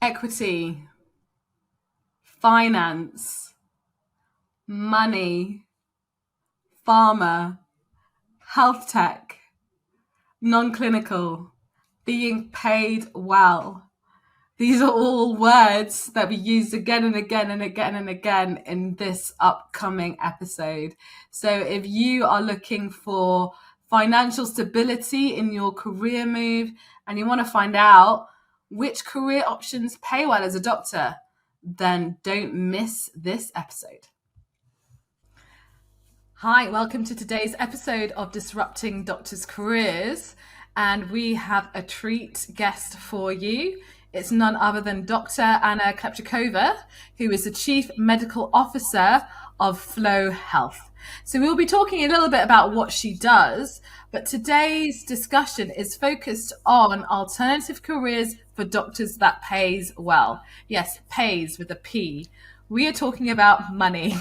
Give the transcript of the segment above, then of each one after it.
equity, finance, money, pharma, health tech, non-clinical, being paid well. These are all words that we use again and again and again and again in this upcoming episode. So if you are looking for financial stability in your career move and you want to find out which career options pay well as a doctor, then don't miss this episode. Hi, welcome to today's episode of Disrupting Doctors' Careers. And we have a treat guest for you. It's none other than Dr. Anna Klepchikova, who is the Chief Medical Officer of Flow Health. So we'll be talking a little bit about what she does, but today's discussion is focused on alternative careers for doctors that pays well. Yes, pays with a P. We are talking about money.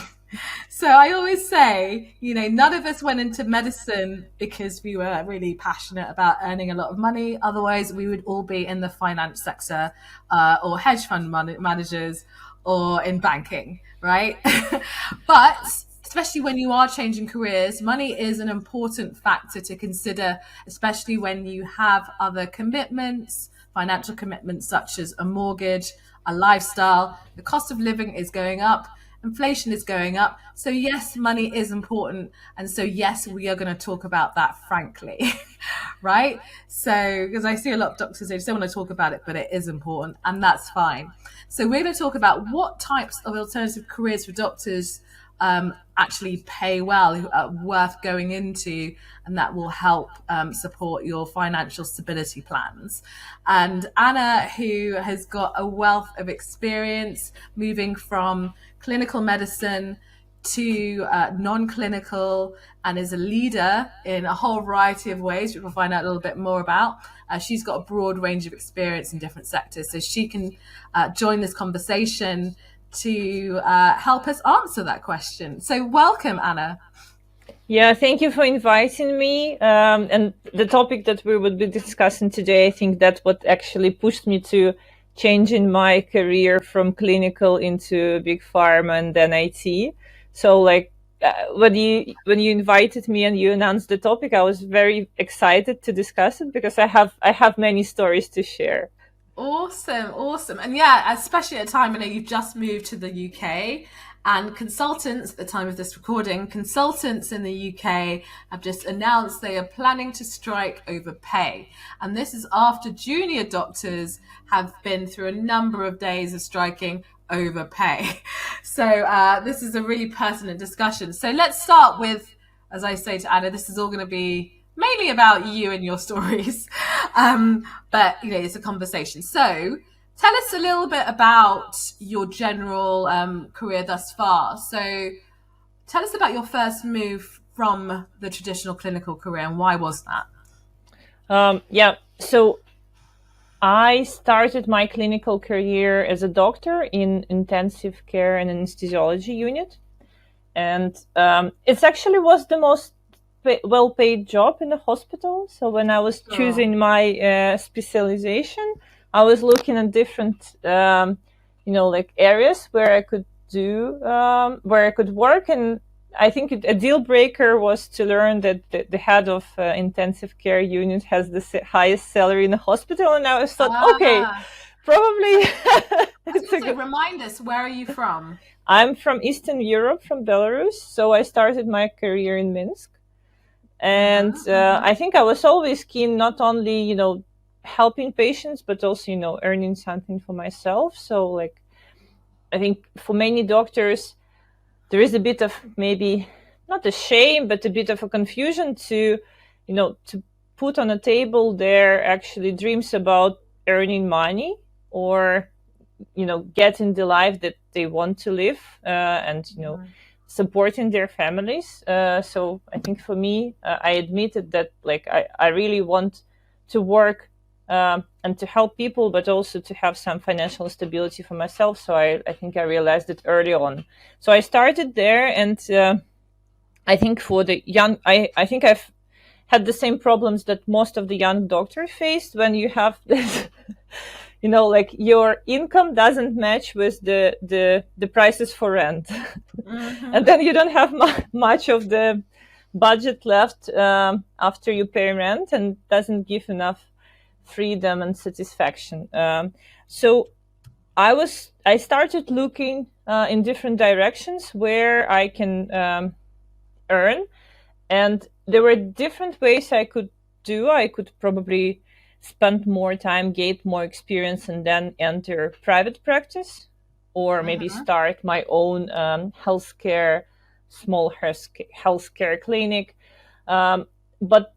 So I always say, none of us went into medicine because we were really passionate about earning a lot of money. Otherwise, we would all be in the finance sector or hedge fund managers or in banking, right? But especially when you are changing careers, money is an important factor to consider, especially when you have other commitments, financial commitments such as a mortgage, a lifestyle. The cost of living is going up. Inflation is going up. So yes, money is important. And so yes, we are going to talk about that frankly, right? So, because I see a lot of doctors, they just don't want to talk about it, but it is important and that's fine. So we're going to talk about what types of alternative careers for doctors actually pay well, worth going into, and that will help support your financial stability plans. And Anna, who has got a wealth of experience moving from clinical medicine to non-clinical, and is a leader in a whole variety of ways, which we'll find out a little bit more about. She's got a broad range of experience in different sectors, so she can join this conversation to help us answer that question. So welcome, Anna. Yeah, thank you for inviting me. And the topic that we will be discussing today, I think that's what actually pushed me to changing my career from clinical into big pharma and then IT. So when you invited me and you announced the topic, I was very excited to discuss it because I have many stories to share. Awesome. And yeah, especially at a time, you've just moved to the UK, and consultants, at the time of this recording, consultants in the UK have just announced they are planning to strike over pay. And this is after junior doctors have been through a number of days of striking over pay. So this is a really pertinent discussion. So let's start with, as I say to Anna, this is all going to be mainly about you and your stories. But it's a conversation. So tell us a little bit about your general career thus far. So tell us about your first move from the traditional clinical career, and why was that? So I started my clinical career as a doctor in intensive care and anesthesiology unit. And it actually was the most well-paid job in the hospital. So when I was choosing my specialization, I was looking at different, areas where I could where I could work. And I think a deal breaker was to learn that the head of intensive care unit has the highest salary in the hospital. And I was thought, okay, probably. Remind us, where are you from? I'm from Eastern Europe, from Belarus. So I started my career in Minsk. And I think I was always keen, not only, helping patients, but also, earning something for myself. So I think for many doctors, there is a bit of maybe not a shame, but a bit of a confusion to put on a table their actually dreams about earning money or, getting the life that they want to live and, supporting their families. So I think for me, I admitted that I really want to work and to help people, but also to have some financial stability for myself. So I think I realized it early on. So I started there, and I think for the young, I think I've had the same problems that most of the young doctors faced when you have this like your income doesn't match with the prices for rent. And then you don't have much of the budget left after you pay rent, and doesn't give enough freedom and satisfaction. So I started looking in different directions where I can earn, and there were different ways I could do. I could probably spend more time, gain more experience, and then enter private practice, or maybe start my own small healthcare clinic. But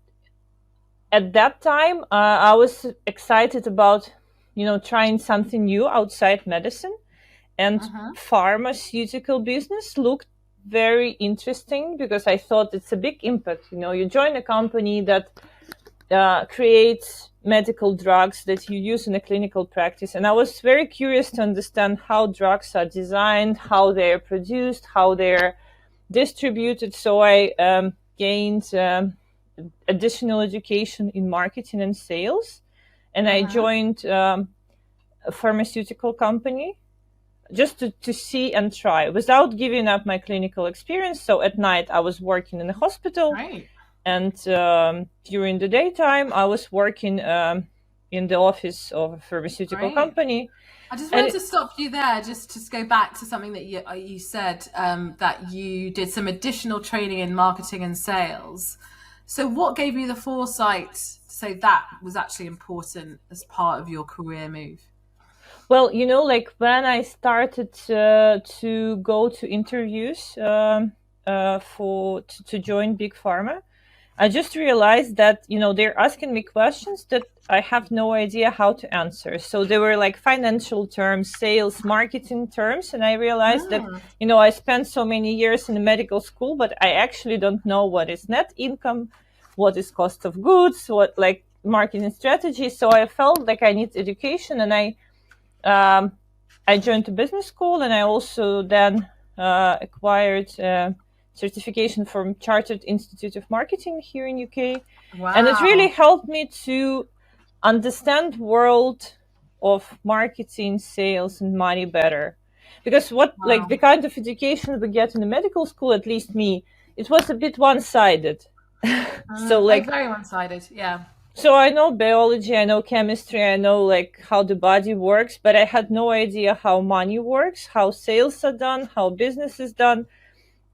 at that time, I was excited about, trying something new outside medicine, and pharmaceutical business looked very interesting because I thought it's a big impact. You join a company that creates medical drugs that you use in a clinical practice. And I was very curious to understand how drugs are designed, how they're produced, how they're distributed. So I gained additional education in marketing and sales. And I joined a pharmaceutical company just to see and try without giving up my clinical experience. So at night I was working in a hospital. Right. And during the daytime, I was working in the office of a pharmaceutical company. I just wanted to stop you there, just to go back to something that you said, that you did some additional training in marketing and sales. So what gave you the foresight to say that was actually important as part of your career move? Well, like when I started to go to interviews to join Big Pharma, I just realized that, they're asking me questions that I have no idea how to answer. So they were like financial terms, sales, marketing terms. And I realized that, I spent so many years in the medical school, but I actually don't know what is net income, what is cost of goods, what like marketing strategy. So I felt like I need education, and I joined a business school, and I also then acquired certification from Chartered Institute of Marketing here in UK. Wow. And it really helped me to understand world of marketing, sales, and money better. Because like the kind of education we get in the medical school, at least me, it was a bit one-sided. So like very one-sided, yeah. So I know biology, I know chemistry, I know like how the body works, but I had no idea how money works, how sales are done, how business is done.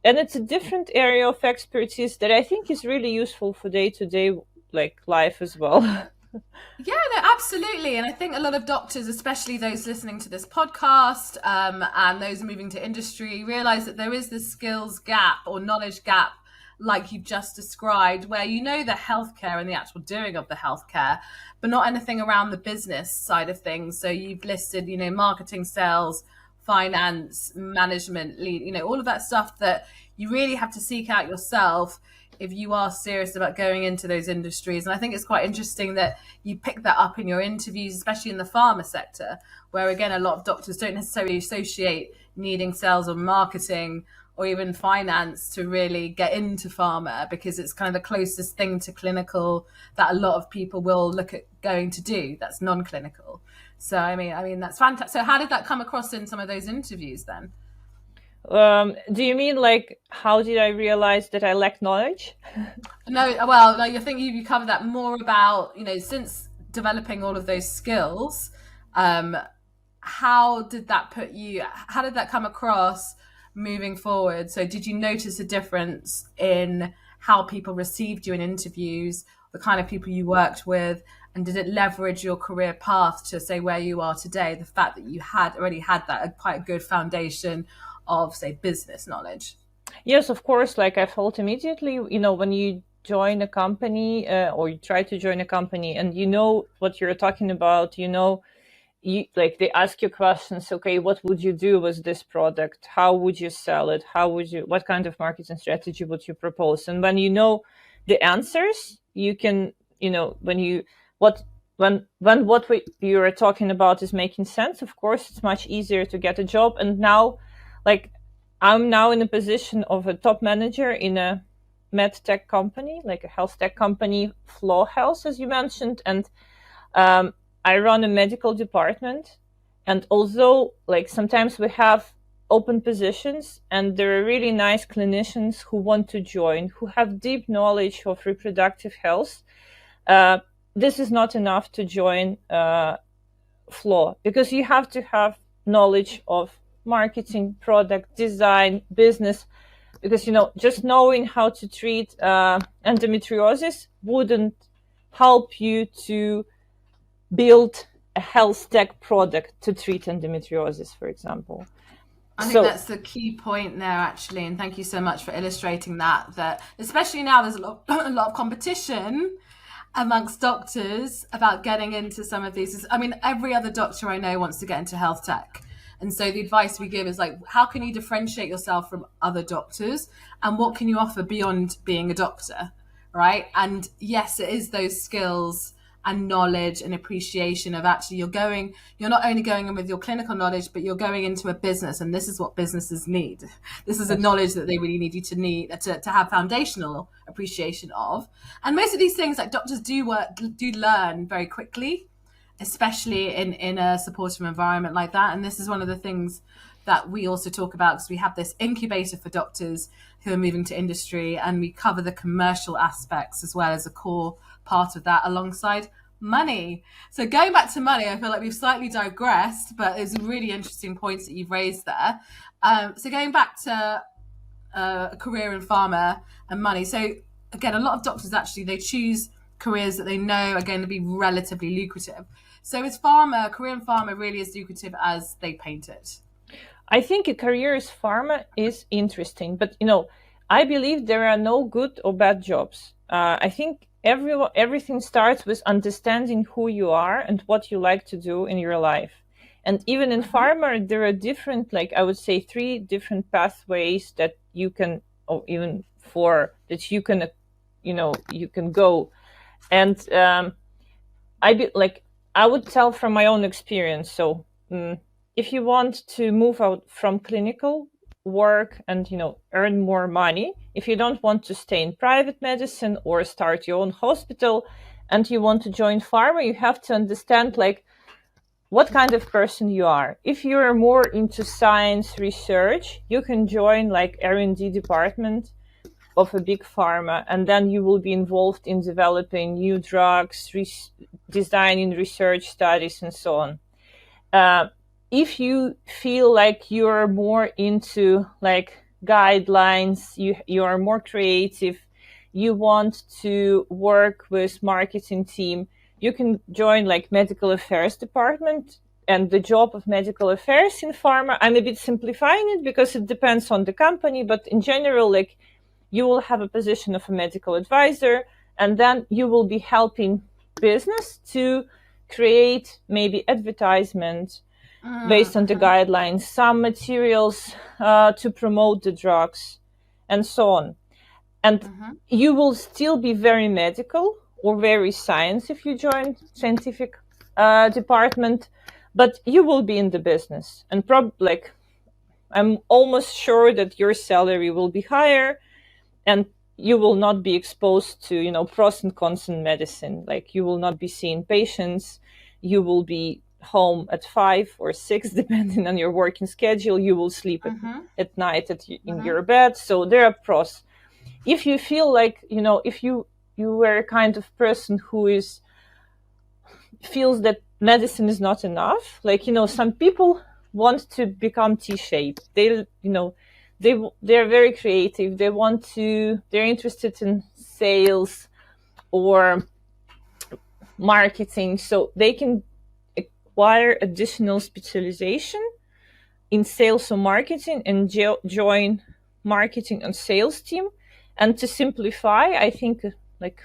And it's a different area of expertise that I think is really useful for day-to-day like life as well. Yeah, no, absolutely. And I think a lot of doctors, especially those listening to this podcast and those moving to industry, realize that there is this skills gap or knowledge gap, like you just described, where the healthcare and the actual doing of the healthcare, but not anything around the business side of things. So you've listed, marketing, sales, finance, management, lead, all of that stuff that you really have to seek out yourself if you are serious about going into those industries. And I think it's quite interesting that you pick that up in your interviews, especially in the pharma sector, where again, a lot of doctors don't necessarily associate needing sales or marketing or even finance to really get into pharma, because it's kind of the closest thing to clinical that a lot of people will look at going to do that's non-clinical. So, I mean, that's fantastic. So how did that come across in some of those interviews then? Do you mean like, how did I realize that I lack knowledge? No, well, I think you covered that more about, since developing all of those skills, how did that come across moving forward? So did you notice a difference in how people received you in interviews, the kind of people you worked with, and did it leverage your career path to say where you are today, the fact that you had already had that quite a good foundation of, say, business knowledge? Yes, of course. Like I felt immediately, when you join a company or you try to join a company and what you're talking about, they ask you questions. Okay, what would you do with this product? How would you sell it? What kind of marketing strategy would you propose? And when you know the answers, you can, when what you are talking about is making sense, of course, it's much easier to get a job. And now, like, I'm now in a position of a top manager in a med tech company, like a health tech company, Flow Health, as you mentioned. And I run a medical department, and although like sometimes we have open positions and there are really nice clinicians who want to join, who have deep knowledge of reproductive health, this is not enough to join floor, because you have to have knowledge of marketing, product design, business, because just knowing how to treat endometriosis wouldn't help you to build a health tech product to treat endometriosis, for example. I think that's the key point there, actually, and thank you so much for illustrating that. That especially now, there's a lot of competition amongst doctors about getting into some of these. I mean, every other doctor I know wants to get into health tech. And so the advice we give is like, how can you differentiate yourself from other doctors? And what can you offer beyond being a doctor, right? And yes, it is those skills and knowledge and appreciation of actually you're not only going in with your clinical knowledge, but you're going into a business, and this is what businesses need. This is a knowledge that they really need you to have foundational appreciation of. And most of these things, like doctors do learn very quickly, especially in a supportive environment like that. And this is one of the things that we also talk about, because we have this incubator for doctors who are moving to industry, and we cover the commercial aspects as well as a core part of that alongside money. So going back to money, I feel like we've slightly digressed, but it's really interesting points that you've raised there. So going back to a career in pharma and money. So again, a lot of doctors actually, they choose careers that they know are going to be relatively lucrative. So is career in pharma really as lucrative as they paint it? I think a career as pharma is interesting, but I believe there are no good or bad jobs. I think everything starts with understanding who you are and what you like to do in your life. And even in pharma, there are different, like I would say, 3 different pathways that you can, or even 4 that you can, you can go. And I would tell from my own experience. So if you want to move out from clinical work and earn more money, if you don't want to stay in private medicine or start your own hospital, and you want to join pharma, you have to understand like what kind of person you are. If you're more into science research, you can join like R&D department of a big pharma, and then you will be involved in developing new drugs, designing research studies, and so on. If you feel like you're more into like guidelines, you are more creative, you want to work with marketing team, you can join like medical affairs department. And the job of medical affairs in pharma, I'm a bit simplifying it because it depends on the company, but in general, like you will have a position of a medical advisor, and then you will be helping business to create maybe advertisement based on the guidelines, some materials to promote the drugs, and so on. And you will still be very medical or very science if you join scientific department, but you will be in the business. And probably, like, I'm almost sure that your salary will be higher, and you will not be exposed to, pros and cons in medicine. Like, you will not be seeing patients. You will be home at 5 or 6, depending on your working schedule. You will sleep at night in your bed. So there are pros. If you feel like, if you were a kind of person who feels that medicine is not enough, like, some people want to become T-shaped. They're very creative. They're interested in sales or marketing, so they can acquire additional specialization in sales or marketing and join marketing and sales team. And to simplify, I think like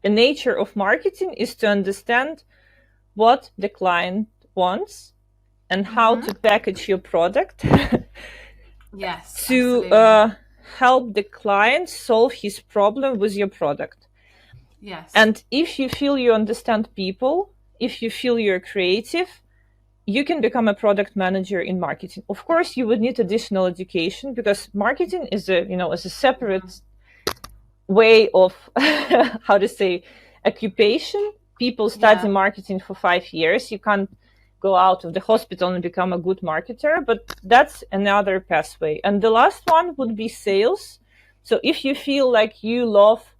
the nature of marketing is to understand what the client wants and how to package your product. Yes. To help the client solve his problem with your product. Yes. And if you feel you understand people, if you feel you're creative, you can become a product manager in marketing. Of course, you would need additional education because marketing is a separate way of occupation. people study marketing for 5 years. You can't go out of the hospital and become a good marketer, but that's another pathway. And the last one would be sales. So if you feel like you love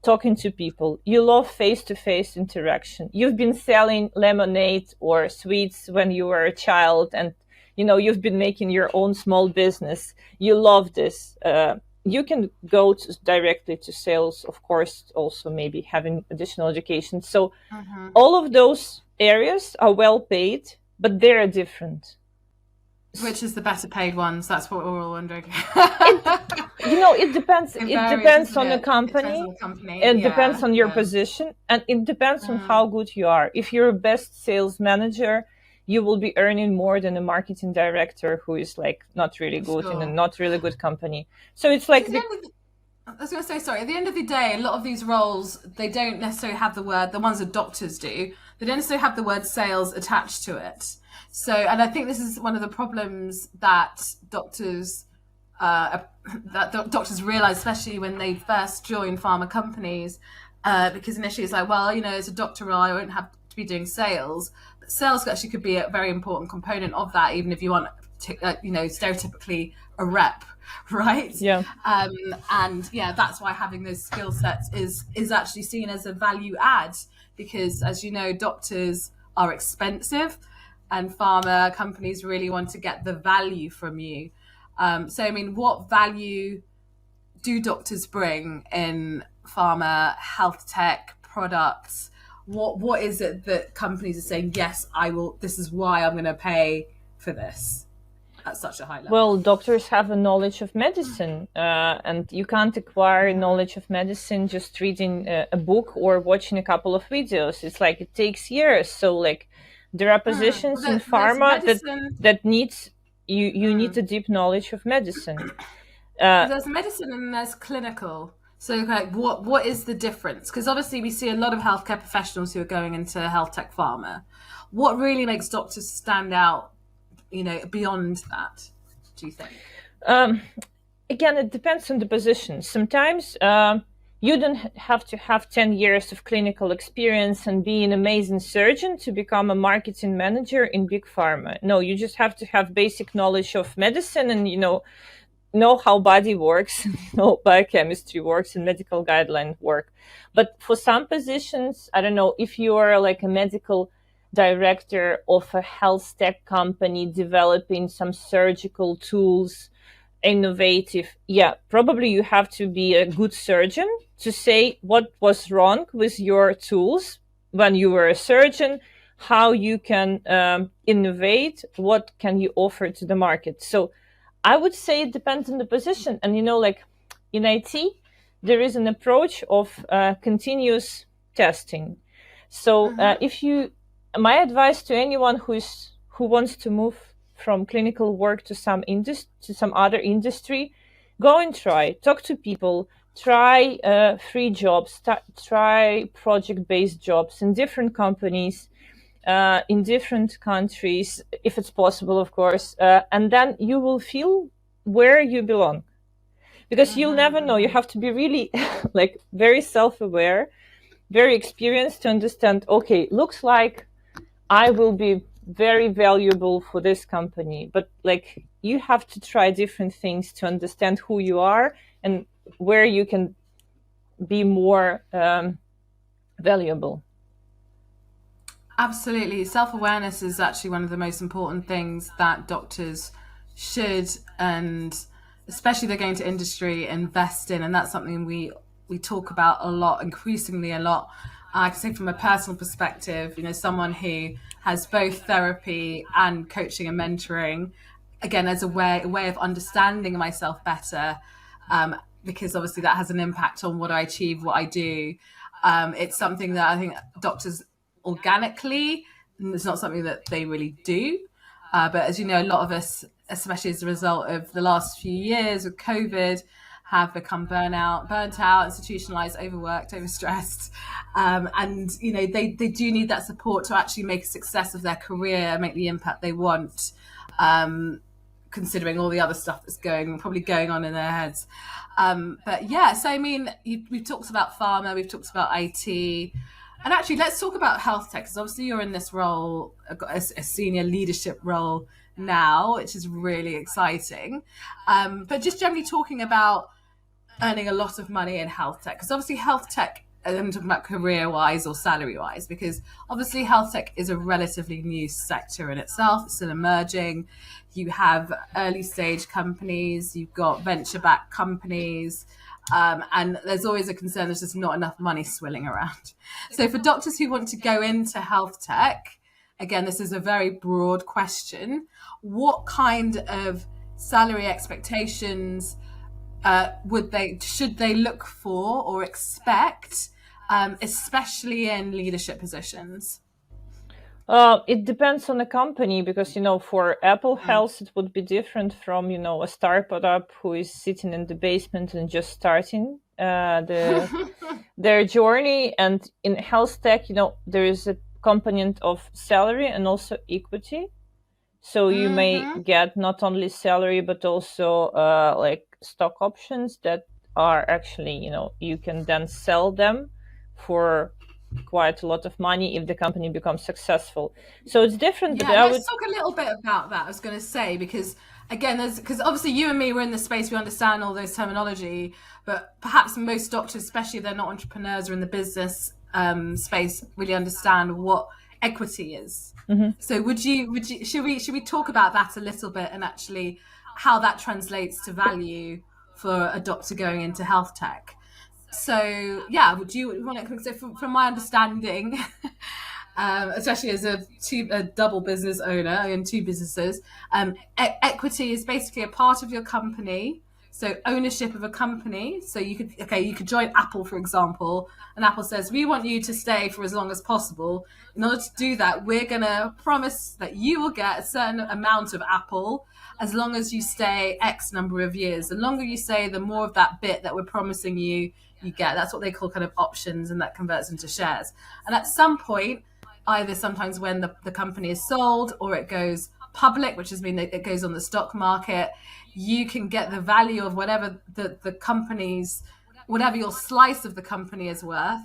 talking to people, you love face-to-face interaction, you've been selling lemonade or sweets when you were a child, and you've been making your own small business, you love this, you can go directly to sales, of course, also maybe having additional education. So all of those areas are well paid, but they're different. Which is the better paid ones? That's what we're all wondering. It depends. It depends on the company. It depends on your position, and it depends on how good you are. If you're a best sales manager, you will be earning more than a marketing director who is like not really good in a not really good company. So it's like I was going to say, sorry, at the end of the day, a lot of these roles, they don't necessarily have the ones that doctors do, they don't necessarily have the word sales attached to it. So, and I think this is one of the problems that doctors realize, especially when they first join pharma companies, because initially it's like, well, as a doctor, I won't have to be doing sales. But sales actually could be a very important component of that, even if you want to, stereotypically a rep, right? Yeah. And that's why having those skill sets is actually seen as a value add, because as you know, doctors are expensive, and pharma companies really want to get the value from you. So, I mean, what value do doctors bring in pharma, health tech products? What is it that companies are saying, yes, I will, this is why I'm going to pay for this at such a high level? Well, doctors have a knowledge of medicine, and you can't acquire knowledge of medicine just reading a book or watching a couple of videos. It's like it takes years. So like there are positions in pharma that needs you need a deep knowledge of medicine. There's medicine and there's clinical. So like, what is the difference? Because obviously we see a lot of healthcare professionals who are going into health tech pharma. What really makes doctors stand out, beyond that, do you think? Again, it depends on the position. Sometimes you don't have to have 10 years of clinical experience and be an amazing surgeon to become a marketing manager in big pharma. No, you just have to have basic knowledge of medicine and, know how body works, biochemistry works and medical guideline work. But for some positions, I don't know, if you are like a medical director of a health tech company developing some surgical tools, innovative, probably you have to be a good surgeon to say what was wrong with your tools when you were a surgeon, how you can innovate, what can you offer to the market. So I would say it depends on the position. And like in IT, there is an approach of continuous testing. So my advice to anyone who wants to move from clinical work to some other industry, go and talk to people, try free jobs, try project-based jobs in different companies, in different countries, if it's possible, of course, and then you will feel where you belong, because you'll never know. You have to be really like very self-aware, very experienced to understand, okay, looks like I will be very valuable for this company, but like you have to try different things to understand who you are and where you can be more valuable. Absolutely. Self-awareness is actually one of the most important things that doctors should, and especially they're going to industry, invest in. And that's something we talk about a lot, increasingly a lot. I can say from a personal perspective, someone who has both therapy and coaching and mentoring, again, as a way of understanding myself better, because obviously that has an impact on what I achieve, what I do. It's something that I think doctors organically, it's not something that they really do. But as you know, a lot of us, especially as a result of the last few years with COVID, have become burnt out, institutionalized, overworked, overstressed. And, they do need that support to actually make a success of their career, make the impact they want, considering all the other stuff that's probably going on in their heads. But yeah, so I mean, we've talked about pharma, we've talked about IT. And actually, let's talk about health tech, because obviously you're in this role, a senior leadership role now, which is really exciting. But just generally talking about earning a lot of money in health tech, because obviously health tech, I'm talking about career wise or salary wise, because obviously health tech is a relatively new sector in itself. It's still emerging. You have early stage companies, you've got venture backed companies, and there's always a concern there's just not enough money swilling around. So for doctors who want to go into health tech, again, this is a very broad question. What kind of salary expectations should they look for or expect, especially in leadership positions? It depends on the company, because for Apple Health it would be different from a startup who is sitting in the basement and just starting their journey. And in health tech, there is a component of salary and also equity. So you may get not only salary but also like stock options that are actually you can then sell them for quite a lot of money if the company becomes successful. So it's different. Yeah, let's talk a little bit about that. I was going to say, because again, because obviously you and me were in the space, we understand all those terminology, but perhaps most doctors, especially if they're not entrepreneurs or in the business space, really understand what equity is. So should we talk about that a little bit, and actually how that translates to value for a doctor going into health tech? So yeah, would you want to? So from my understanding, especially as a double business owner, I own two businesses. Equity is basically a part of your company. So ownership of a company. So you could join Apple, for example, and Apple says, we want you to stay for as long as possible. In order to do that, we're going to promise that you will get a certain amount of Apple as long as you stay X number of years. The longer you stay, the more of that bit that we're promising you get. That's what they call kind of options, and that converts into shares. And at some point, either sometimes when the company is sold or it goes public, which has mean that it goes on the stock market, you can get the value of whatever the company's, whatever your slice of the company is worth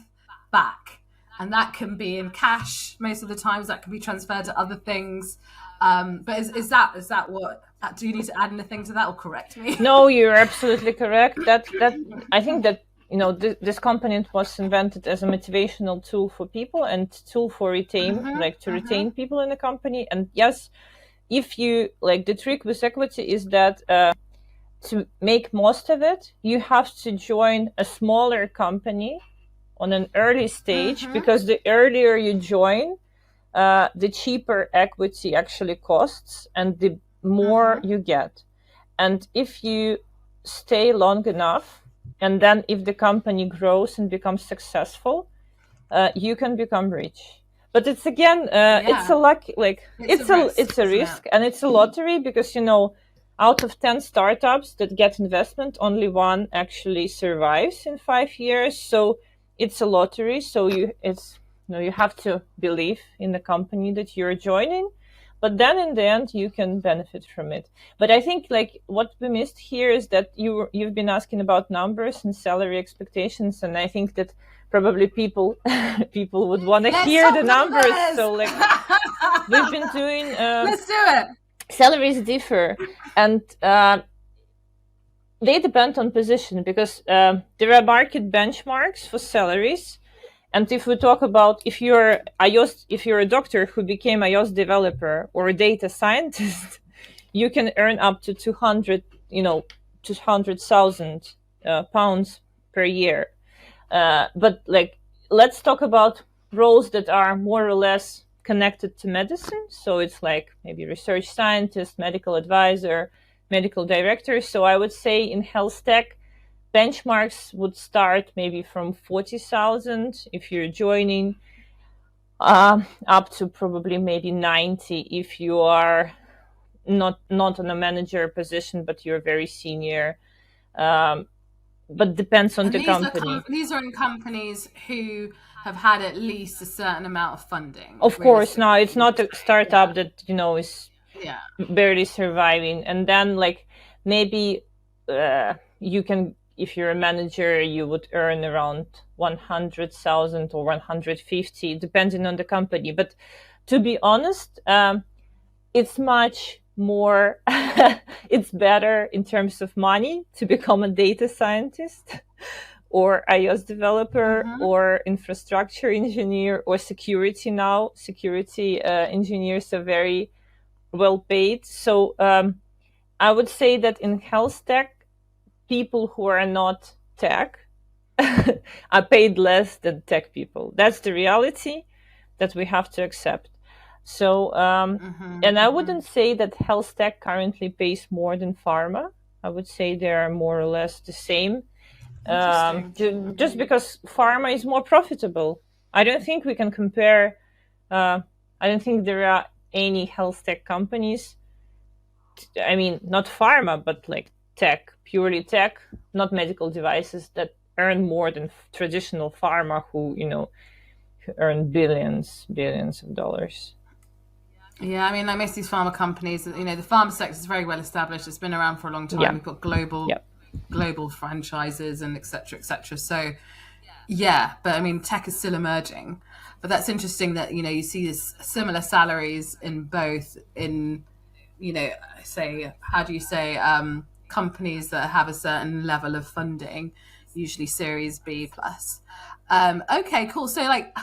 back. And that can be in cash most of the times, that can be transferred to other things. But is that what, do you need to add anything to that or correct me? No, you're absolutely correct. That I think that this component was invented as a motivational tool for people and tool for retain people in the company. And yes, if you like, the trick with equity is that to make most of it, you have to join a smaller company on an early stage, because the earlier you join, the cheaper equity actually costs and the more you get. And if you stay long enough, and then if the company grows and becomes successful, you can become rich. But it's again, it's a luck, it's a risk, and it's a lottery, because out of 10 startups that get investment, only one actually survives in 5 years. So it's a lottery. So you have to believe in the company that you're joining, but then in the end you can benefit from it. But I think like what we missed here is that you've been asking about numbers and salary expectations, and I think that probably people would want to hear the numbers. So like we've been doing let's do it. Salaries differ, and they depend on position, because there are market benchmarks for salaries. And if we talk about if you're a doctor who became iOS developer or a data scientist, you can earn up to 200,000 pounds per year. But like, let's talk about roles that are more or less connected to medicine. So it's like maybe research scientist, medical advisor, medical director. So I would say in health tech, benchmarks would start maybe from 40,000 if you're joining, up to probably maybe 90 if you are not on a manager position, but you're very senior. But depends on the company. These are in companies who have had at least a certain amount of funding. Of course, no, it's not a startup that is barely surviving. And then like maybe you can if you're a manager, you would earn around 100,000 or 150, depending on the company. But to be honest, it's much more, it's better in terms of money to become a data scientist or iOS developer or infrastructure engineer or security now. Security engineers are very well paid. So I would say that in health tech, people who are not tech are paid less than tech people. That's the reality that we have to accept. So, and I wouldn't say that health tech currently pays more than pharma. I would say they are more or less the same. Just because pharma is more profitable. I don't think we can compare. I don't think there are any health tech companies. I mean, not pharma, but like tech, purely tech, not medical devices, that earn more than traditional pharma, who earn billions of dollars. Yeah, I mean, like most of these pharma companies, the pharma sector is very well established. It's been around for a long time. Yeah. We've got global franchises and et cetera, et cetera. So, yeah, but I mean, tech is still emerging. But that's interesting that, you see this similar salaries in both companies that have a certain level of funding, usually Series B plus. Okay, cool. So like,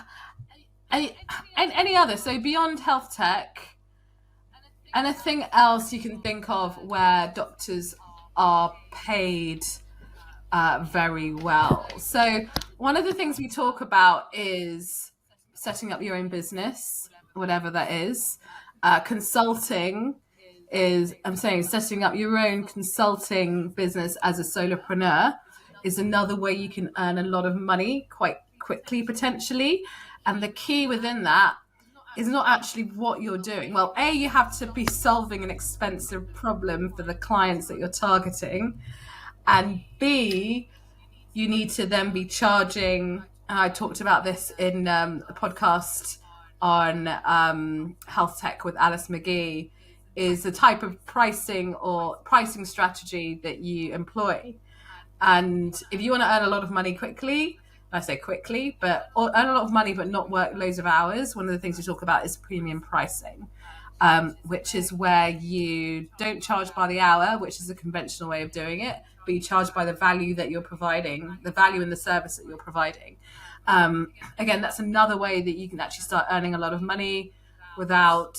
any other? So beyond health tech, anything else you can think of where doctors are paid very well? So one of the things we talk about is setting up your own business, whatever that is. Consulting is, I'm saying, setting up your own consulting business as a solopreneur is another way you can earn a lot of money quite quickly, potentially. And the key within that is not actually what you're doing. Well, A, you have to be solving an expensive problem for the clients that you're targeting. And B, you need to then be charging. And I talked about this in a podcast on health tech with Alice McGee, is the type of pricing or pricing strategy that you employ. And if you want to earn a lot of money quickly, I say quickly, but or earn a lot of money but not work loads of hours, one of the things we talk about is premium pricing, which is where you don't charge by the hour, which is a conventional way of doing it, but you charge by the value that you're providing, the value in the service that you're providing. Again, that's another way that you can actually start earning a lot of money without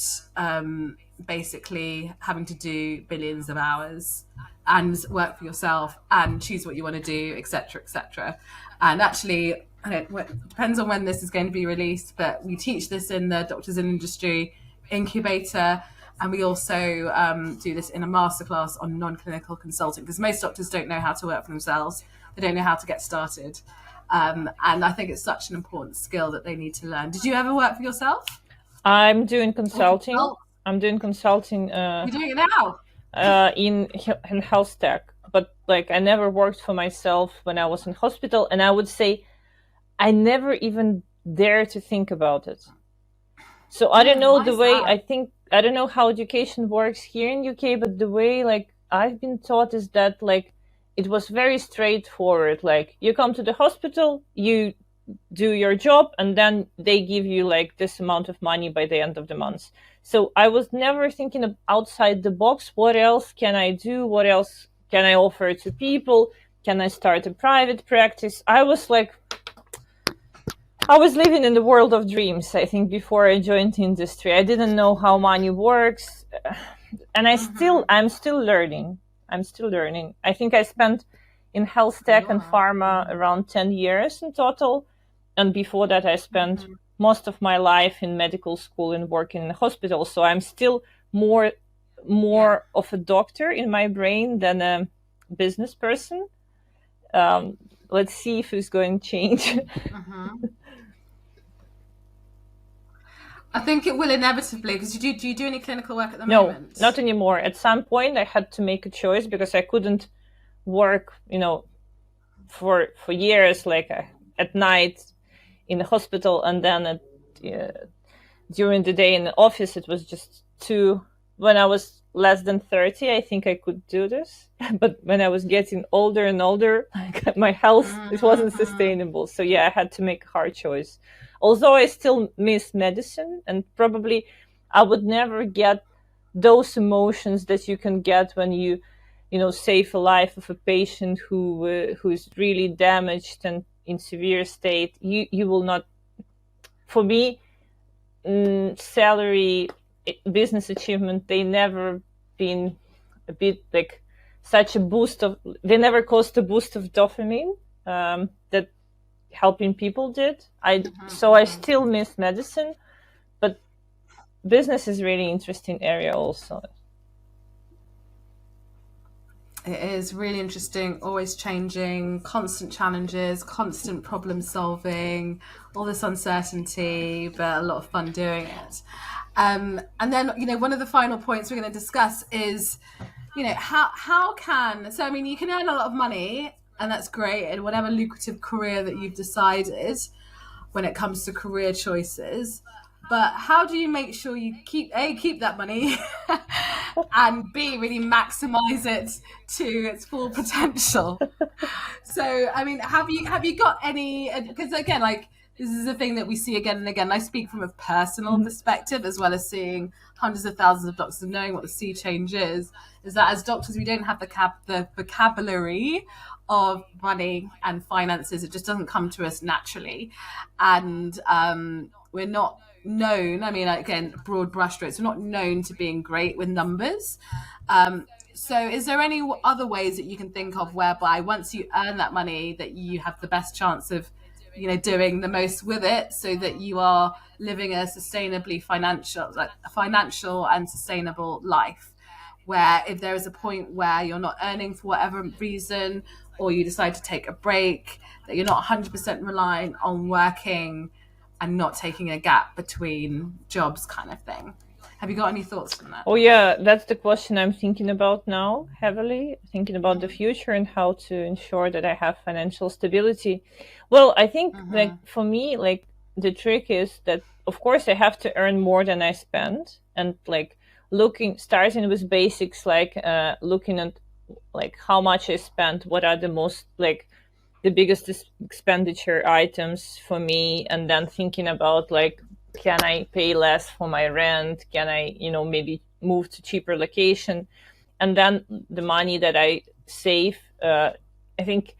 basically having to do billions of hours and work for yourself and choose what you want to do, etc., etc. And actually, it depends on when this is going to be released, but we teach this in the Doctors in Industry Incubator, and we also do this in a masterclass on non-clinical consulting, because most doctors don't know how to work for themselves. They don't know how to get started. And I think it's such an important skill that they need to learn. Did you ever work for yourself? I'm doing consulting. I'm doing consulting. You're doing it now? In health tech, but like I never worked for myself when I was in hospital, and I would say I never even dare to think about it. So I don't know the way I don't know how education works here in UK, but the way like I've been taught is that like it was very straightforward. Like you come to the hospital, you do your job, and then they give you like this amount of money by the end of the month. So I was never thinking of outside the box. What else can I do? What else can I offer to people? Can I start a private practice? I was living in the world of dreams, I think, before I joined the industry. I didn't know how money works. And I'm still learning. I think I spent in health tech and pharma around 10 years in total. And before that, I spent most of my life in medical school and working in a hospital. So I'm still more of a doctor in my brain than a business person. Let's see if it's going to change. I think it will inevitably, because do you do any clinical work at the moment? No, not anymore. At some point, I had to make a choice because I couldn't work, for years, like at night in the hospital, and then during the day in the office. It was just too. When I was less than 30, I think I could do this. But when I was getting older and older, like, my health, it wasn't sustainable. So yeah, I had to make a hard choice. Although I still miss medicine, and probably I would never get those emotions that you can get when you save a life of a patient who's really damaged and in severe state. You will not. For me, salary, business achievement, they never been a bit like such a boost of. They never caused a boost of dopamine that helping people did. So I still miss medicine, but business is really interesting area also. It is really interesting, always changing, constant challenges, constant problem solving, all this uncertainty, but a lot of fun doing it. And then, one of the final points we're going to discuss is, how can, so I mean, you can earn a lot of money, and that's great, in whatever lucrative career that you've decided when it comes to career choices. But how do you make sure you keep that money and B, really maximize it to its full potential? So, I mean, have you got any? Because again, like, this is a thing that we see again and again. I speak from a personal perspective as well as seeing hundreds of thousands of doctors and knowing what the sea change is. Is that as doctors we don't have the vocabulary of money and finances. It just doesn't come to us naturally, and we're not known. I mean, again, broad brushstrokes. We're not known to being great with numbers. So is there any other ways that you can think of whereby once you earn that money that you have the best chance of, doing the most with it, so that you are living a sustainably financial and sustainable life, where if there is a point where you're not earning for whatever reason, or you decide to take a break, that you're not 100% relying on working and not taking a gap between jobs, kind of thing. Have you got any thoughts on that? Oh yeah, that's the question I'm thinking about now, heavily thinking about the future and how to ensure that I have financial stability. Well, I think like for me, like the trick is that of course I have to earn more than I spend, and like starting with basics, like looking at like how much I spent, what are the most like the biggest expenditure items for me, and then thinking about like, can I pay less for my rent? Can I, maybe move to cheaper location? And then the money that I save, I think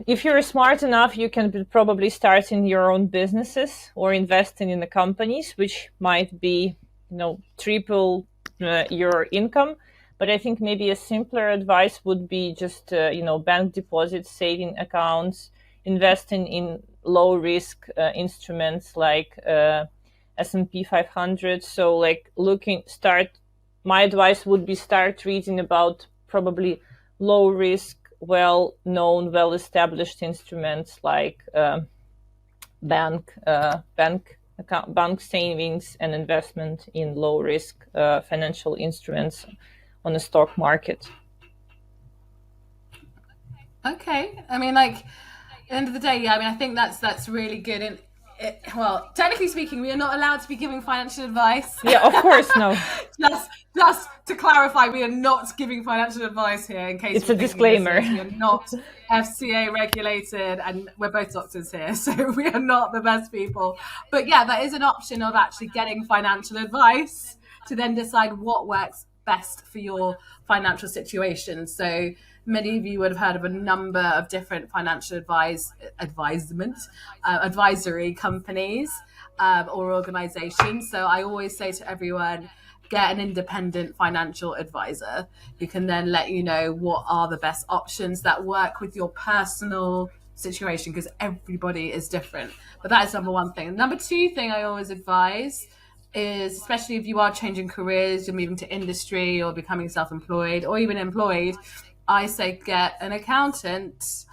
if you're smart enough, you can probably start in your own businesses or investing in the companies, which might be, triple your income. But I think maybe a simpler advice would be just, bank deposits, saving accounts, investing in low risk instruments like S&P 500. So like my advice would be start reading about probably low risk, well-known, well-established instruments like bank savings and investment in low risk financial instruments on the stock market. Okay. I mean, like, at the end of the day, yeah, I mean, I think that's really good. And well, technically speaking, we are not allowed to be giving financial advice. Yeah, of course, no. just to clarify, we are not giving financial advice here. In case it's a disclaimer, we are not FCA regulated, and we're both doctors here, so we are not the best people. But yeah, that is an option of actually getting financial advice to then decide what works best for your financial situation. So many of you would have heard of a number of different financial advisory companies or organizations. So I always say to everyone, get an independent financial advisor who can then let you know what are the best options that work with your personal situation, because everybody is different. But that is number one thing. Number two thing I always advise is, especially if you are changing careers, you're moving to industry or becoming self-employed or even employed, I say get an accountant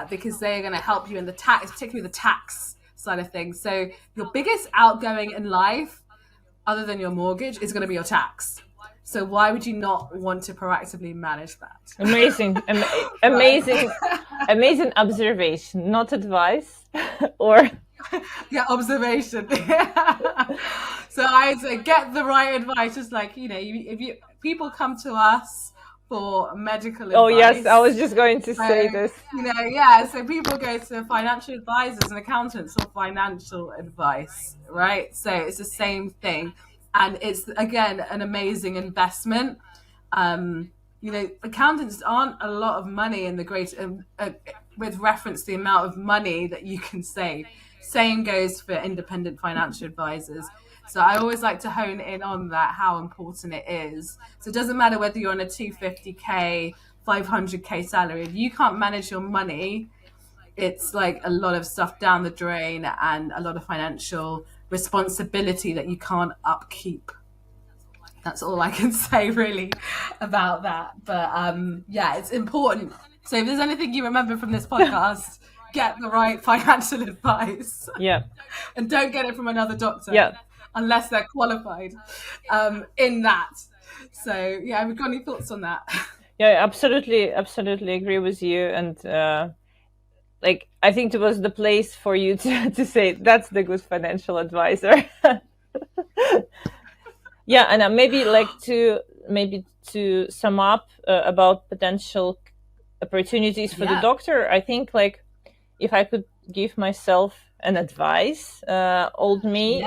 because they're going to help you in the tax, particularly the tax side of things. So your biggest outgoing in life, other than your mortgage, is going to be your tax. So why would you not want to proactively manage that? Amazing, amazing observation, not advice, or yeah, observation. So I say get the right advice. Just like, if you people come to us for medical Oh yes, I was advice. just going to So, say this. yeah, so people go to financial advisors and accountants for financial advice, right? So it's the same thing. And it's, again, an amazing investment. Accountants aren't a lot of money in the with reference to the amount of money that you can save. Same goes for independent financial advisors. So I always like to hone in on that, how important it is. So it doesn't matter whether you're on a 250K, 500K salary. If you can't manage your money, it's like a lot of stuff down the drain and a lot of financial responsibility that you can't upkeep. That's all I can say really about that. But yeah, it's important. So if there's anything you remember from this podcast, get the right financial advice. Yeah. And don't get it from another doctor. Yeah. Unless they're qualified in that. So yeah, have you got any thoughts on that? Yeah, absolutely agree with you. And I think it was the place for you to say that's the good financial advisor. Yeah, and maybe to sum up about potential opportunities for the doctor. I think if I could give myself an advice, old me,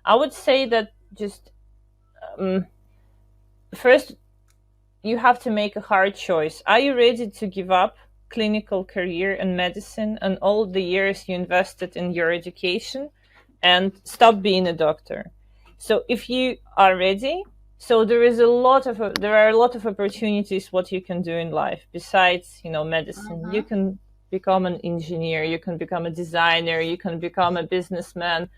I would say that just first you have to make a hard choice. Are you ready to give up clinical career in medicine and all the years you invested in your education and stop being a doctor? So if you are ready, so there are a lot of opportunities what you can do in life besides medicine. You can become an engineer, you can become a designer, you can become a businessman,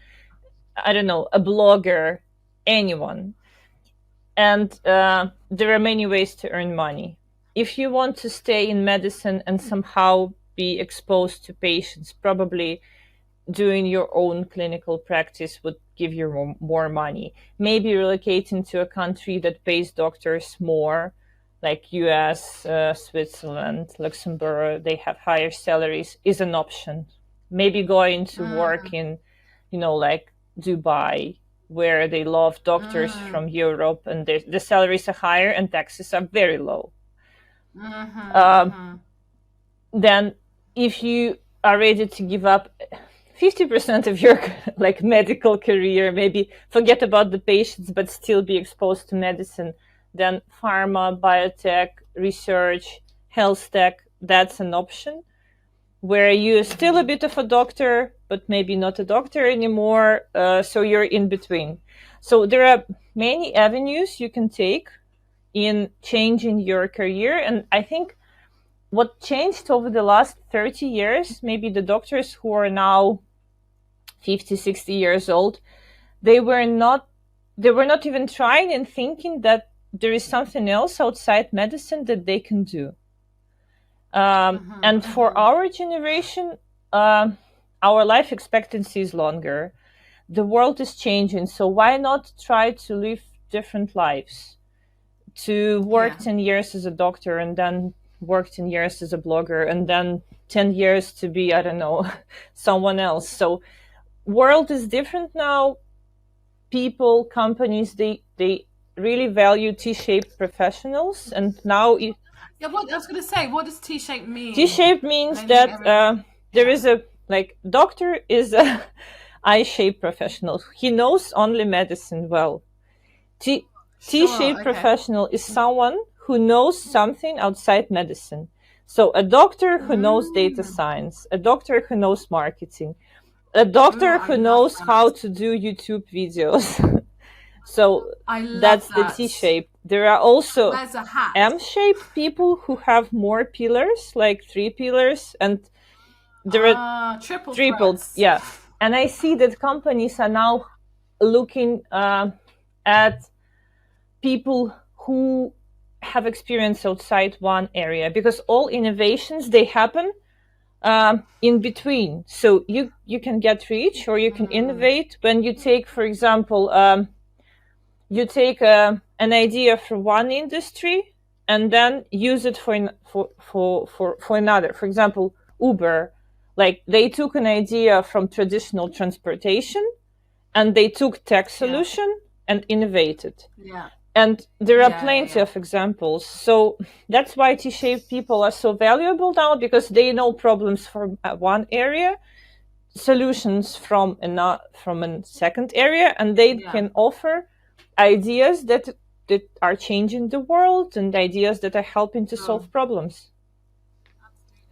I don't know, a blogger, anyone. And there are many ways to earn money. If you want to stay in medicine and somehow be exposed to patients, probably doing your own clinical practice would give you more money. Maybe relocating to a country that pays doctors more, like US, Switzerland, Luxembourg, they have higher salaries, is an option. Maybe going to work in, like Dubai, where they love doctors from Europe, and the salaries are higher and taxes are very low. Then if you are ready to give up 50% of your medical career, maybe forget about the patients but still be exposed to medicine, then pharma, biotech, research, health tech, that's an option where you're still a bit of a doctor but maybe not a doctor anymore, so you're in between. So there are many avenues you can take in changing your career. And I think what changed over the last 30 years, maybe the doctors who are now 50, 60 years old, they were not even trying and thinking that there is something else outside medicine that they can do. And for our generation, our life expectancy is longer. The world is changing, so why not try to live different lives? To work 10 years as a doctor and then work 10 years as a blogger and then 10 years to be, I don't know, someone else. So world is different now. People, companies, they really value T-shaped professionals. And now... I was going to say, what does T-shaped mean? T-shaped means that there is a, doctor is a I-shaped professional. He knows only medicine well. T-shaped professional is someone who knows something outside medicine. So a doctor who knows data science, a doctor who knows marketing, a doctor who knows how to do YouTube videos. So that's the T-shaped. There are also M-shaped people who have more pillars, like 3 pillars, and there are triple. Yeah. And I see that companies are now looking at people who have experience outside one area, because all innovations, they happen in between. So you can get rich or you can innovate when you take, for example, you take an idea from one industry and then use it for another. For example, Uber, they took an idea from traditional transportation and they took tech solution and innovated. Yeah. And there are Yeah, plenty yeah. of examples. So that's why T-shaped people are so valuable now, because they know problems from one area, solutions from a second area, and they Yeah. can offer ideas that are changing the world and ideas that are helping to Sure. solve problems.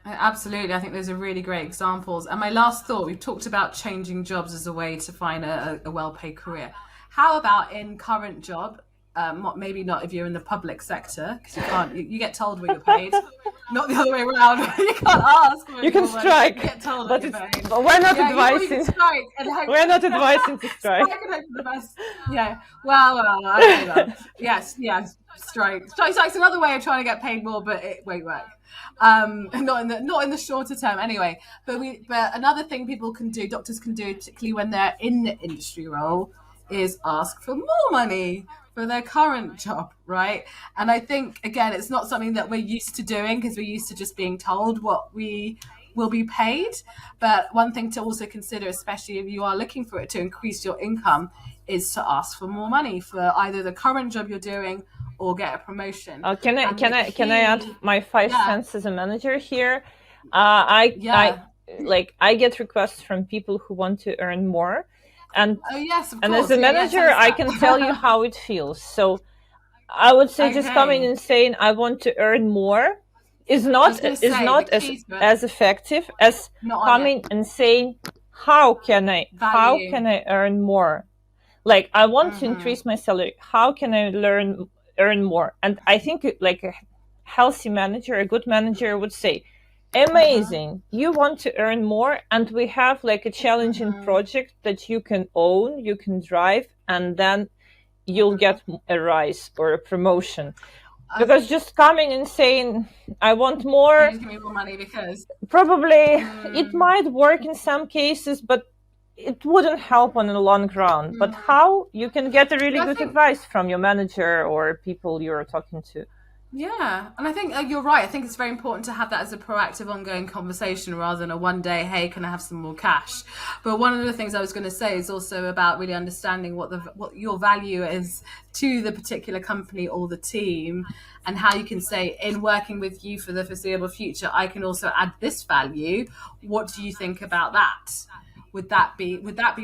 Absolutely. I think those are really great examples. And my last thought, we've talked about changing jobs as a way to find a well-paid career. How about in current job? Maybe not if you're in the public sector, because you can't. You get told where you're paid, not the other way around. You can't ask. You can strike, you get told but what you're paid. we're not Yeah, you advising. can strike and hope. We're not advising to strike. Strike and hope for the best. Yeah. Well, I don't know that. Yes. Strike. Strike's another way of trying to get paid more, but it won't work. Not in the shorter term anyway. But another thing people can do, doctors can do, particularly when they're in the industry role, is ask for more money for their current job, right? And I think, again, it's not something that we're used to doing, because we're used to just being told what we will be paid. But one thing to also consider, especially if you are looking for it to increase your income, is to ask for more money for either the current job you're doing or get a promotion. Can I add my 5 cents as a manager here? I get requests from people who want to earn more, and yes, of and course. as a manager, I can tell you how it feels. So I would say just coming and saying I want to earn more is not as effective as coming and saying how can I earn more. Like, I want to increase my salary. How can I earn more? And I think like a healthy manager, a good manager would say, amazing, you want to earn more, and we have like a challenging project that you can own, you can drive, and then you'll get a rise or a promotion. Because just coming and saying I want more, give me more money, because probably it might work in some cases, but it wouldn't help on the long run. But how you can get a really good advice from your manager or people you're talking to. Yeah, and I think you're right. I think it's very important to have that as a proactive, ongoing conversation rather than a one day, hey, can I have some more cash? But one of the things I was going to say is also about really understanding what your value is to the particular company or the team, and how you can say, in working with you for the foreseeable future, I can also add this value. What do you think about that? Would that be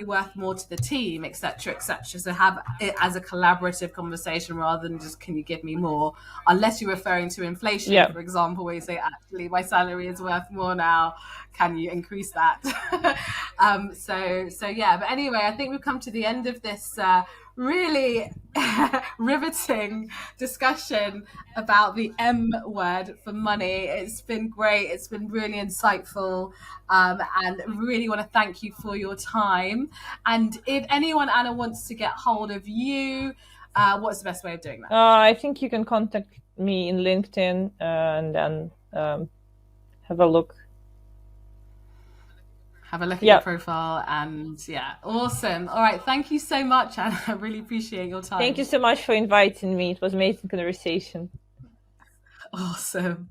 worth more to the team, etc., etc.? So have it as a collaborative conversation rather than just, can you give me more? Unless you're referring to inflation, for example, where you say, actually, my salary is worth more now. Can you increase that? So yeah. But anyway, I think we've come to the end of this really riveting discussion about the M word for money. It's been great. It's been really insightful, and really want to thank you for your time. And if anyone, Anna, wants to get hold of you, what's the best way of doing that? I think you can contact me in LinkedIn and then have a look. Have a look at your profile, and awesome. All right, thank you so much, Anna. I really appreciate your time. Thank you so much for inviting me. It was an amazing conversation. Awesome.